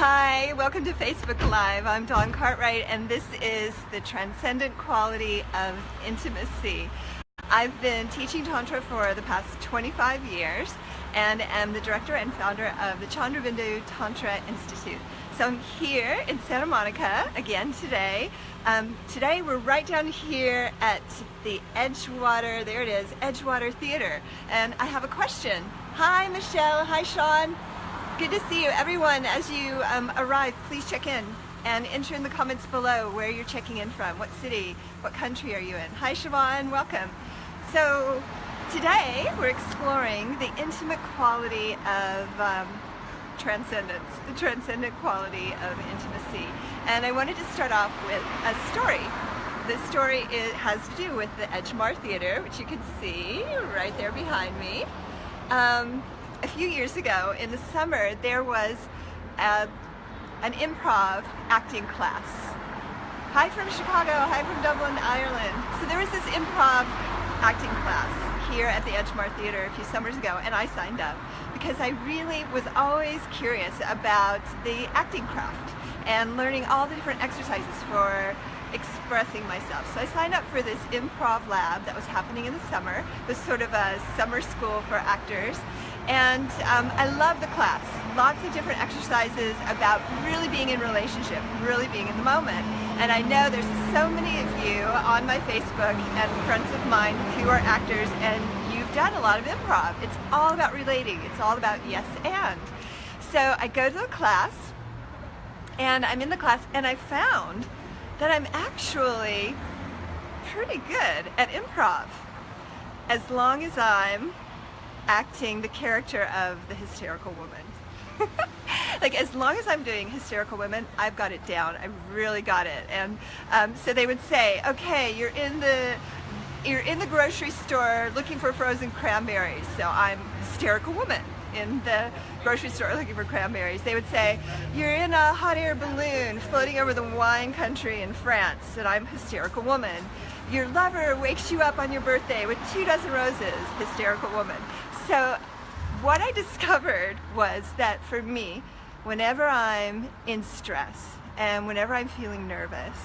Hi, welcome to Facebook Live. I'm Dawn Cartwright, and this is the Transcendent Quality of Intimacy. I've been teaching Tantra for the past 25 years and am the director and founder of the Chandrabindu Tantra Institute. So I'm here in Santa Monica again today. Today we're right down here at the Edgewater, there it is, Edgewater Theater. And I have a question. Hi Michelle, hi Sean. Good to see you. Everyone, as you arrive, please check in and enter in the comments below where you're checking in from, what city, what country are you in. Hi Siobhan, welcome. So today we're exploring the intimate quality of transcendence, the transcendent quality of intimacy. And I wanted to start off with a story. This story has to do with the Edgewater Theater, which you can see right there behind me. A few years ago in the summer there was an improv acting class. Hi from Chicago, hi from Dublin, Ireland. So there was this improv acting class here at the Edgewater Theater a few summers ago, and I signed up because I really was always curious about the acting craft and learning all the different exercises for expressing myself. So I signed up for this improv lab that was happening in the summer, this sort of a summer school for actors. And I love the class. Lots of different exercises about really being in relationship, really being in the moment. And I know there's so many of you on my Facebook and friends of mine who are actors, and you've done a lot of improv. It's all about relating. It's all about yes and. So I go to the class, and I'm in the class, and I found that I'm actually pretty good at improv, as long as I'm acting the character of the hysterical woman. Like, as long as I'm doing hysterical women, I've got it down. I really got it. And so they would say, okay, you're in the grocery store looking for frozen cranberries. So I'm hysterical woman in the grocery store looking for cranberries. They would say, you're in a hot air balloon floating over the wine country in France, and I'm hysterical woman. Your lover wakes you up on your birthday with 2 dozen roses, hysterical woman. So what I discovered was that for me, whenever I'm in stress and whenever I'm feeling nervous,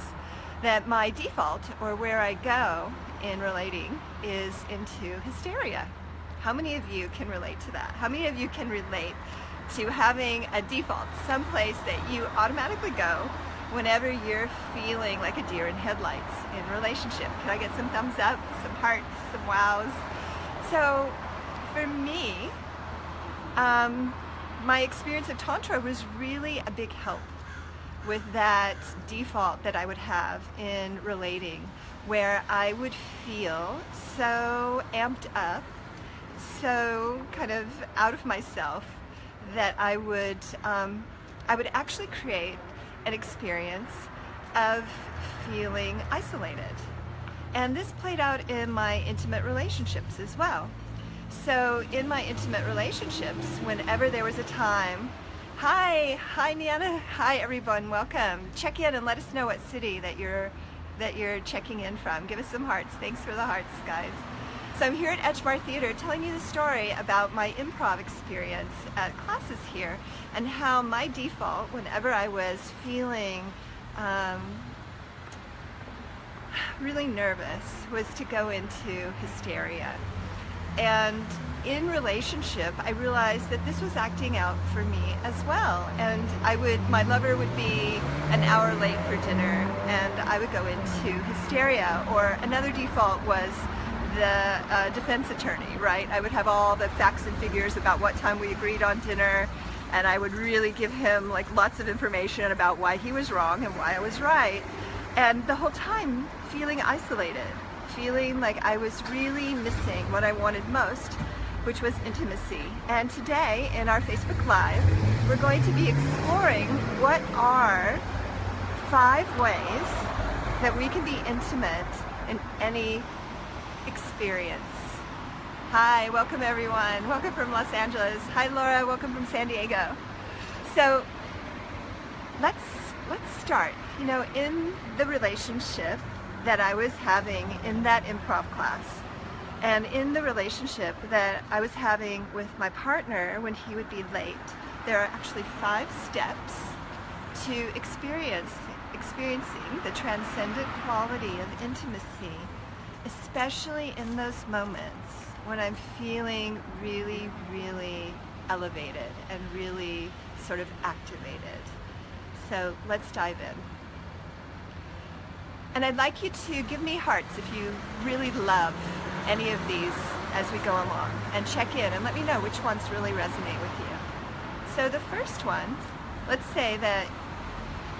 that my default, or where I go in relating, is into hysteria. How many of you can relate to that? How many of you can relate to having a default, someplace that you automatically go whenever you're feeling like a deer in headlights in relationship? Can I get some thumbs up, some hearts, some wows? So for me, my experience of Tantra was really a big help with that default that I would have in relating, where I would feel so amped up, so kind of out of myself, that I would actually create an experience of feeling isolated. And this played out in my intimate relationships as well. So in my intimate relationships, whenever there was a time, hi Niana, hi everyone, welcome. Check in and let us know what city that you're checking in from. Give us some hearts. Thanks for the hearts, guys. So I'm here at Edgewater Theater telling you the story about my improv experience at classes here, and how my default, whenever I was feeling really nervous, was to go into hysteria. And in relationship, I realized that this was acting out for me as well. And my lover would be an hour late for dinner, and I would go into hysteria. Or another default was the defense attorney, right? I would have all the facts and figures about what time we agreed on dinner, and I would really give him like lots of information about why he was wrong and why I was right. And the whole time feeling isolated, feeling like I was really missing what I wanted most, which was intimacy. And today in our Facebook Live, we're going to be exploring what are 5 ways that we can be intimate in any experience. Hi, welcome everyone. Welcome from Los Angeles. Hi Laura, welcome from San Diego. So let's start. You know, in the relationship that I was having in that improv class, and in the relationship that I was having with my partner when he would be late, there are actually 5 steps to experiencing the transcendent quality of intimacy, especially in those moments when I'm feeling really, really elevated and really sort of activated. So let's dive in. And I'd like you to give me hearts if you really love any of these as we go along, and check in and let me know which ones really resonate with you. So the first one, let's say that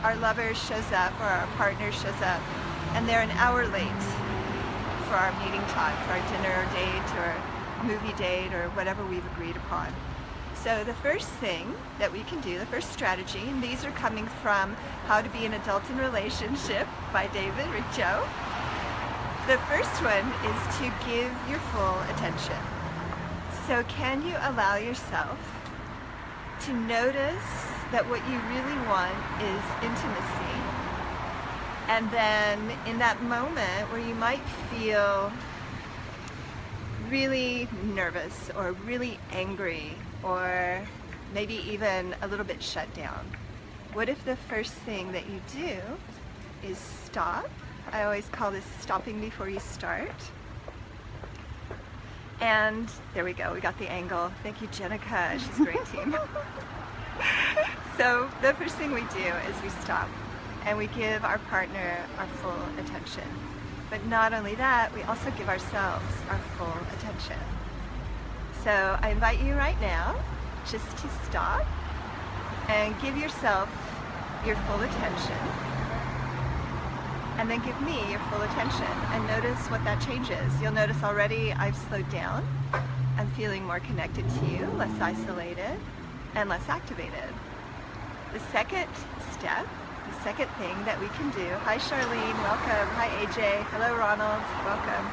our lover shows up or our partner shows up and they're an hour late for our meeting time, for our dinner date or movie date or whatever we've agreed upon. So the first thing that we can do, the first strategy, and these are coming from How to Be an Adult in Relationship by David Richo. The first one is to give your full attention. So can you allow yourself to notice that what you really want is intimacy? And then in that moment where you might feel really nervous or really angry or maybe even a little bit shut down, what if the first thing that you do is stop? I always call this stopping before you start. And there we go, we got the angle. Thank you, Jenica, she's a great team. So the first thing we do is we stop and we give our partner our full attention. But not only that, we also give ourselves our full attention. So I invite you right now just to stop and give yourself your full attention. And then give me your full attention and notice what that changes. You'll notice already I've slowed down. I'm feeling more connected to you, less isolated, and less activated. The second step, the second thing that we can do, hi Charlene, welcome, hi AJ, hello Ronald, welcome.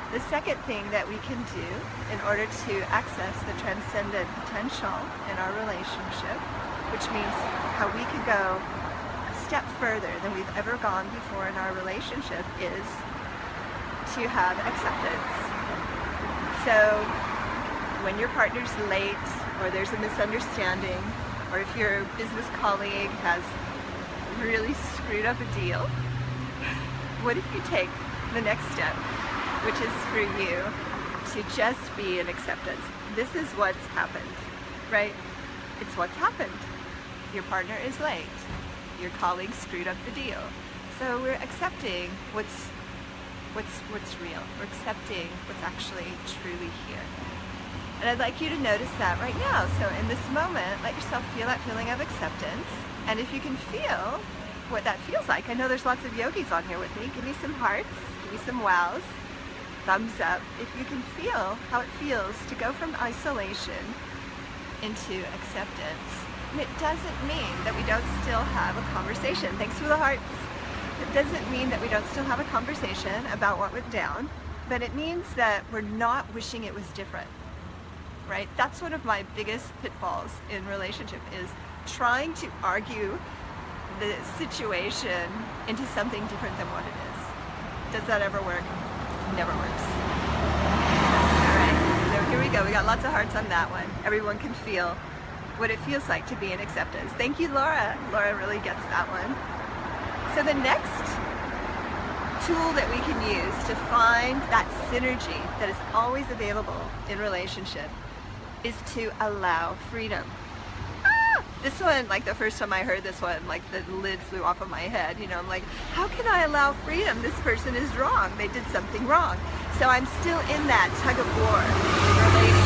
The second thing that we can do in order to access the transcendent potential in our relationship, which means how we can go a step further than we've ever gone before in our relationship, is to have acceptance. So when your partner's late or there's a misunderstanding, or if your business colleague has really screwed up a deal, what if you take the next step, which is for you to just be in acceptance? This is what's happened, right? It's what's happened. Your partner is late. Your colleague screwed up the deal. So we're accepting what's real. We're accepting what's actually truly here. And I'd like you to notice that right now. So in this moment, let yourself feel that feeling of acceptance. And if you can feel what that feels like, I know there's lots of yogis on here with me. Give me some hearts, give me some wows, thumbs up. If you can feel how it feels to go from isolation into acceptance. And it doesn't mean that we don't still have a conversation. Thanks for the hearts. It doesn't mean that we don't still have a conversation about what went down, but it means that we're not wishing it was different. Right? That's one of my biggest pitfalls in relationship, is trying to argue the situation into something different than what it is. Does that ever work? Never works. All right, so here we go. We got lots of hearts on that one. Everyone can feel what it feels like to be in acceptance. Thank you, Laura. Laura really gets that one. So the next tool that we can use to find that synergy that is always available in relationship is to allow freedom. This one, like the first time I heard this one, like the lid flew off of my head. You know, I'm like, how can I allow freedom? This person is wrong. They did something wrong. So I'm still in that tug of war relating.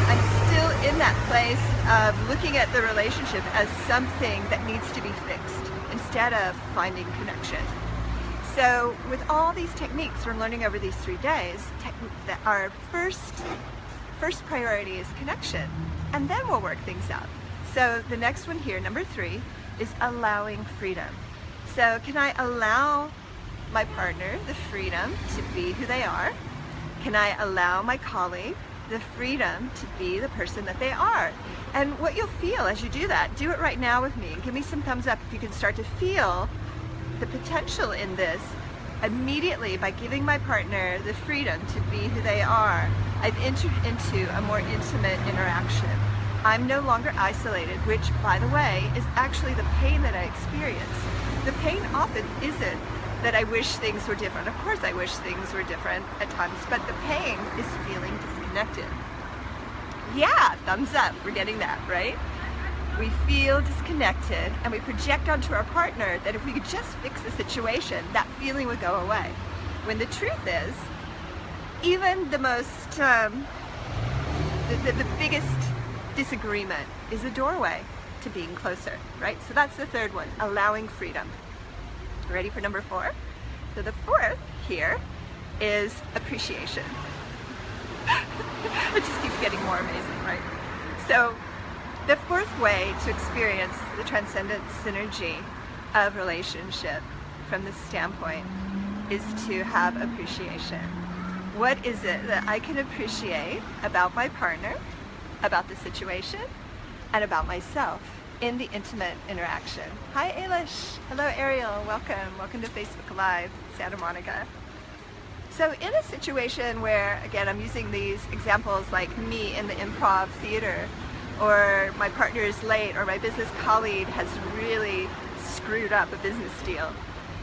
I'm still in that place of looking at the relationship as something that needs to be fixed instead of finding connection. So with all these techniques we're learning over these 3 days, our first priority is connection, and then we'll work things out. So the next one here, number 3, is allowing freedom. So can I allow my partner the freedom to be who they are? Can I allow my colleague the freedom to be the person that they are? And what you'll feel as you do that, do it right now with me. Give me some thumbs up if you can start to feel the potential in this. Immediately, by giving my partner the freedom to be who they are, I've entered into a more intimate interaction. I'm no longer isolated, which, by the way, is actually the pain that I experience. The pain often isn't that I wish things were different. Of course I wish things were different at times, but the pain is feeling disconnected. Yeah, thumbs up, we're getting that, right? We feel disconnected and we project onto our partner that if we could just fix the situation, that feeling would go away. When the truth is, even the most, the biggest disagreement is a doorway to being closer, right? So that's the third one, allowing freedom. Ready for number 4? So the fourth here is appreciation. It just keeps getting more amazing, right? So the fourth way to experience the transcendent synergy of relationship from this standpoint is to have appreciation. What is it that I can appreciate about my partner, about the situation, and about myself in the intimate interaction? Hi Ailish, hello Ariel, welcome to Facebook Live, Santa Monica. So in a situation where, again, I'm using these examples like me in the improv theater, or my partner is late, or my business colleague has really screwed up a business deal,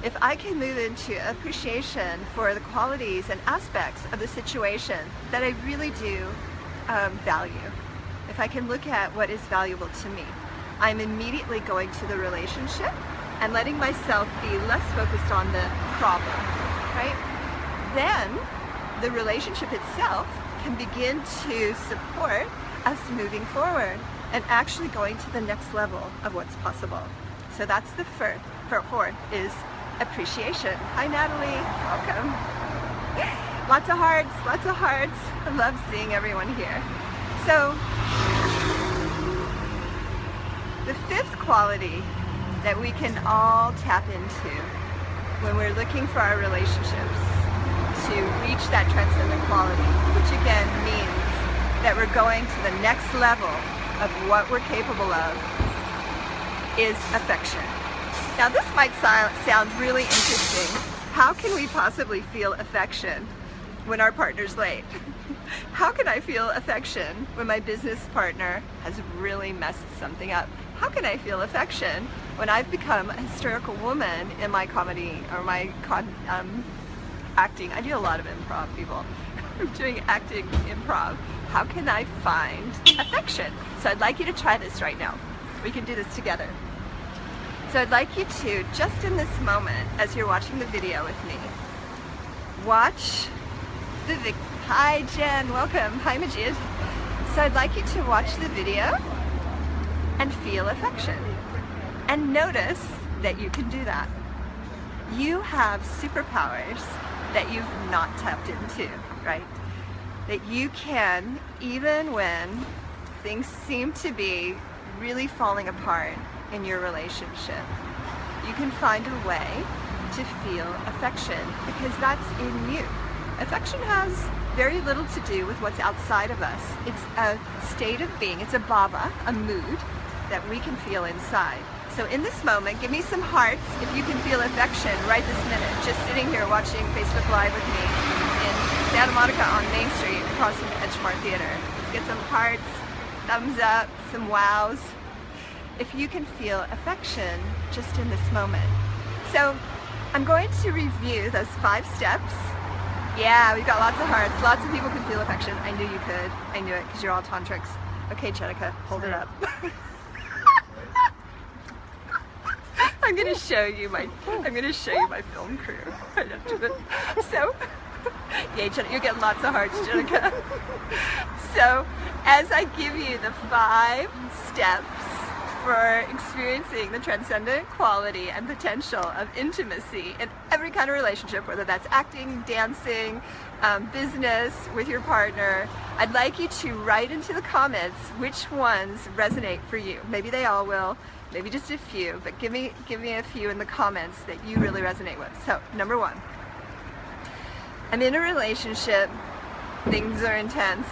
if I can move into appreciation for the qualities and aspects of the situation that I really do value, if I can look at what is valuable to me, I'm immediately going to the relationship and letting myself be less focused on the problem, right? Then the relationship itself can begin to support us moving forward and actually going to the next level of what's possible. So that's the fourth is appreciation. Hi Natalie, welcome. Lots of hearts, lots of hearts. I love seeing everyone here. So the fifth quality that we can all tap into when we're looking for our relationships to reach that transcendent quality, which again means that we're going to the next level of what we're capable of, is affection. Now this might sound really interesting. How can we possibly feel affection when our partner's late? How can I feel affection when my business partner has really messed something up? How can I feel affection when I've become a hysterical woman in my comedy or my acting? I do a lot of improv, people. I'm doing acting improv. How can I find affection? So I'd like you to try this right now. We can do this together. So I'd like you to, just in this moment, as you're watching the video with me, watch the video. Hi Jen, welcome. Hi Majid. So I'd like you to watch the video and feel affection. And notice that you can do that. You have superpowers that you've not tapped into, right? That you can, even when things seem to be really falling apart in your relationship, you can find a way to feel affection because that's in you. Affection has very little to do with what's outside of us. It's a state of being, it's a bhava, a mood that we can feel inside. So in this moment, give me some hearts if you can feel affection right this minute, just sitting here watching Facebook Live with me in Santa Monica on Main Street across from the Edgemar Theater. Let's get some hearts, thumbs up, some wows. If you can feel affection just in this moment. So I'm going to review those 5 steps. Yeah, we've got lots of hearts. Lots of people can feel affection. I knew you could. I knew it because you're all tantrics. Okay, Jenica, hold it up. I'm gonna show you my film crew right after this. So, yay, Jenica, you're getting lots of hearts, Jenica. So, as I give you the 5 steps for experiencing the transcendent quality and potential of intimacy in every kind of relationship, whether that's acting, dancing, business, with your partner, I'd like you to write into the comments which ones resonate for you. Maybe they all will, maybe just a few, but give me a few in the comments that you really resonate with. So, number 1, I'm in a relationship, things are intense.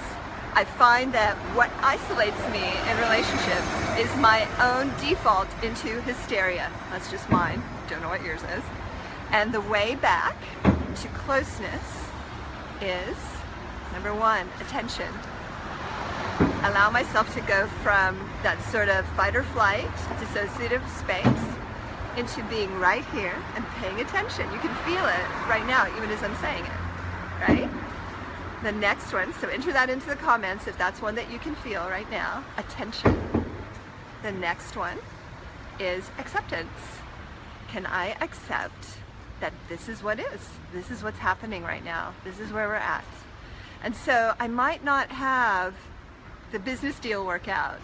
I find that what isolates me in relationship is my own default into hysteria. That's just mine. Don't know what yours is. And the way back to closeness is, number 1, attention. allow myself to go from that sort of fight or flight, dissociative space, into being right here and paying attention. You can feel it right now, even as I'm saying it, right? The next one, so enter that into the comments if that's one that you can feel right now, attention. The next one is acceptance. Can I accept that this is what is? This is what's happening right now. This is where we're at. And so I might not have the business deal work out,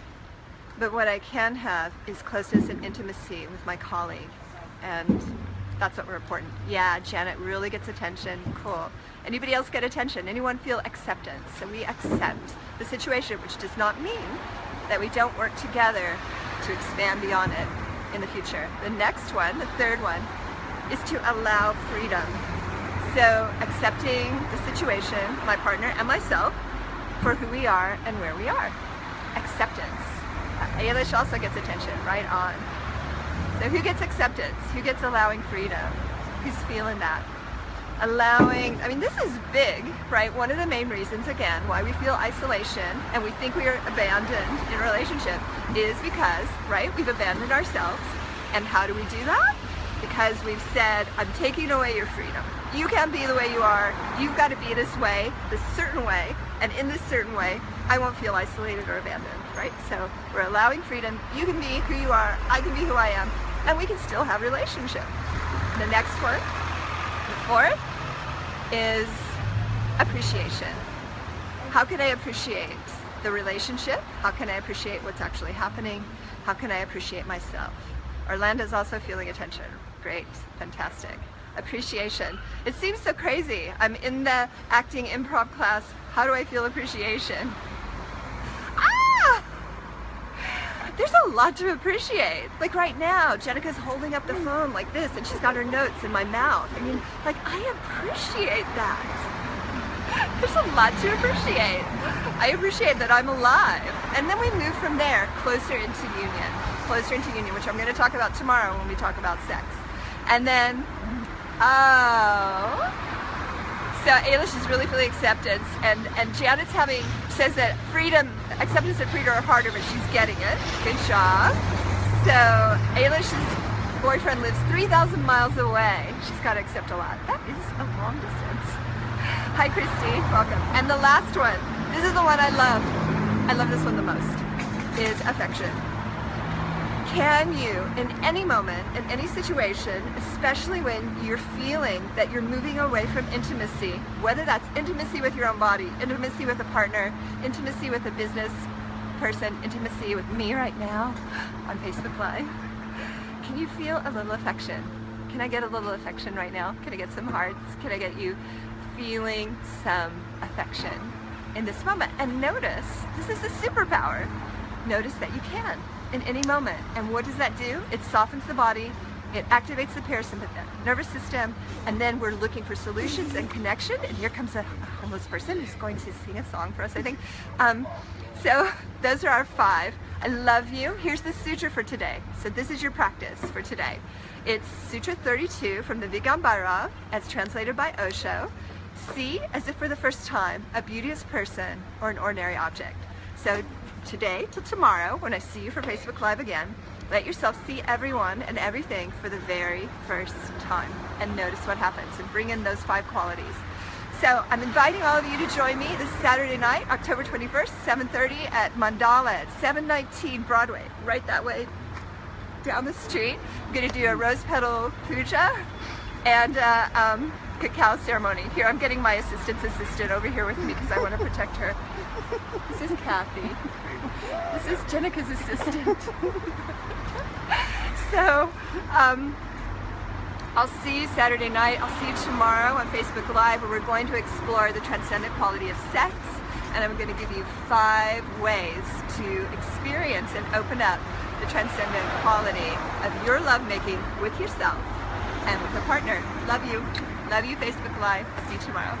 but what I can have is closeness and intimacy with my colleague. And that's what we're important. Yeah, Janet really gets attention. Cool. Anybody else get attention? Anyone feel acceptance? So we accept the situation, which does not mean that we don't work together to expand beyond it in the future. The next one, the third one, is to allow freedom. So accepting the situation, my partner and myself, for who we are and where we are. Acceptance. Ailish also gets attention, right on. So who gets acceptance? Who gets allowing freedom? Who's feeling that? Allowing, I mean, this is big, right? One of the main reasons, again, why we feel isolation and we think we are abandoned in a relationship is because, right, we've abandoned ourselves. And how do we do that? Because we've said, I'm taking away your freedom. You can't be the way you are. You've got to be this way, this certain way, and in this certain way, I won't feel isolated or abandoned, right? So we're allowing freedom. You can be who you are, I can be who I am, and we can still have a relationship. The next one, the fourth, is appreciation. How can I appreciate the relationship? How can I appreciate what's actually happening? How can I appreciate myself? Orlando's also feeling attention. Great, fantastic. Appreciation. It seems so crazy. I'm in the acting improv class. How do I feel appreciation? Ah! There's a lot to appreciate. Like right now, Jenica's holding up the phone like this and she's got her notes in my mouth. I mean, like, I appreciate that. There's a lot to appreciate. I appreciate that I'm alive. And then we move from there closer into union. Closer into union, which I'm going to talk about tomorrow when we talk about sex. And then, so Ailish is really feeling acceptance, and Janet's says that acceptance and freedom are harder, but she's getting it. Good job. So Ailish's boyfriend lives 3,000 miles away. She's got to accept a lot. That is a long distance. Hi, Christy. Welcome. And the last one, this is the one I love. I love this one the most, is affection. Can you, in any moment, in any situation, especially when you're feeling that you're moving away from intimacy, whether that's intimacy with your own body, intimacy with a partner, intimacy with a business person, intimacy with me right now on Facebook Live, can you feel a little affection? Can I get a little affection right now? Can I get some hearts? Can I get you feeling some affection in this moment? And notice, this is a superpower. Notice that you can. In any moment. And what does that do? It softens the body, it activates the parasympathetic nervous system, and then we're looking for solutions and connection. And here comes a homeless person who's going to sing a song for us, I think. So those are our 5. I love you. Here's the sutra for today. So this is your practice for today. It's Sutra 32 from the Vigyan Bhairav, as translated by OSHO. See, as if for the first time, a beauteous person or an ordinary object. So today till tomorrow, when I see you for Facebook Live again, let yourself see everyone and everything for the very first time and notice what happens and bring in those 5 qualities. So I'm inviting all of you to join me this Saturday night, October 21st, 7:30 at Mandala at 719 Broadway, right that way down the street. I'm going to do a rose petal puja and cacao ceremony. Here, I'm getting my assistant's assistant over here with me because I want to protect her. This is Kathy. This is Jenica's assistant. So, I'll see you Saturday night. I'll see you tomorrow on Facebook Live, where we're going to explore the transcendent quality of sex. And I'm going to give you 5 ways to experience and open up the transcendent quality of your lovemaking with yourself and with a partner. Love you. Love you, Facebook Live. See you tomorrow.